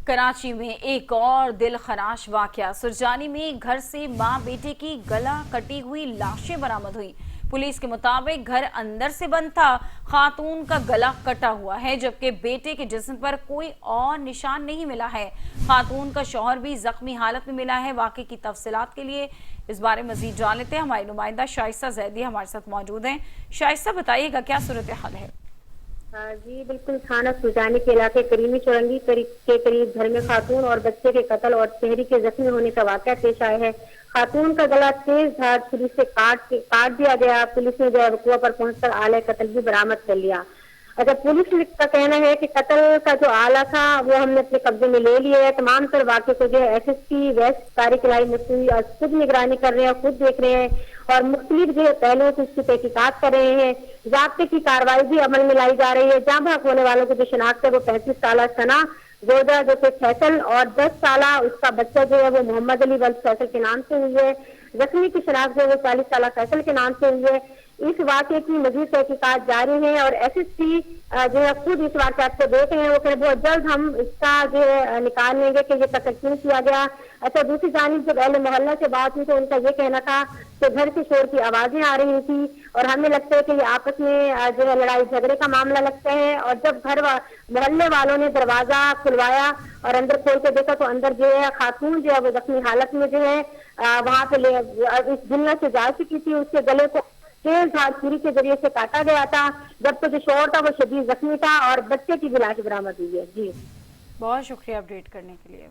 कराची में एक और दिल खराश वाकया। सुरजानी में घर से मां बेटे की गला कटी हुई लाशें बरामद हुई। पुलिस के मुताबिक घर अंदर से बंद था। खातून का गला कटा हुआ है, जबकि बेटे के जिस्म पर कोई और निशान नहीं मिला है। खातून का शौहर भी जख्मी हालत में मिला है। वाकये की तफसीलात के लिए इस बारे मजीद जान लेते हैं। हमारी नुमाइंदा शाइस्ता जैदी हमारे साथ मौजूद हैं। शाइस्ता, बताइएगा क्या सूरत हाल है? जी बिल्कुल, थाना सुरजानी के इलाके करीमी चौरंगी के करीब घर में खातून और बच्चे के कत्ल और शहरी के जख्मी होने का वाकया पेश आया है। खातून का गला तेज धार छुरी से काट दिया गया। पुलिस ने जो है वकुआ पर पहुंचकर आले कत्ल भी बरामद कर लिया। अच्छा, पुलिस का कहना है कि कत्ल का जो आला था वो हमने अपने कब्जे में ले लिया है। तमाम तर वाक़े को जो है SSP वेस्ट तारिक इलाही मुस्तफी आज खुद निगरानी कर रहे हैं, खुद देख रहे हैं और मुख्तलिफ जो है पहलुओं से इसकी तहकीकात कर रहे हैं। ज़ाब्ते की कार्रवाई भी अमल में लाई जा रही है। जहाँ भाग होने वालों की जो शिनाख्त है वो 35 साल सना गोदा जो कि फैसल और 10 साल उसका बच्चा जो है वो मोहम्मद अली वल्द फैसल के नाम से हुई है। जख्मी की शिनाख्त जो है वो 40 साल फैसल के नाम से हुई है। इस वाक़े की मजीद तहकीकात जारी है और SSP जो है खुद इस वाक़े को देख रहे हैं। वो कह बहुत जल्द हम इसका जो है निकाल लेंगे कि ये कत्ल क्यों किया गया। अच्छा, दूसरी जानिब जब अहले मोहल्ला से बात हुई तो उनका ये कहना था कि घर से शोर की आवाजें आ रही थी और हमें लगता है कि ये आपस में जो है लड़ाई झगड़े का मामला लगता है। और जब मोहल्ले वालों ने दरवाजा खुलवाया और अंदर खोल के देखा तो अंदर जो है खातून जो है वो जख्मी हालत में जो है वहां पे इस दुनिया से जा चुकी थी। उसके गले को तेज धार छुरी के जरिए से काटा गया था, जबकि जो शोर था वो शदीद जख्मी था और बच्चे की भी लाश बरामद हुई है। जी, बहुत शुक्रिया अपडेट करने के लिए।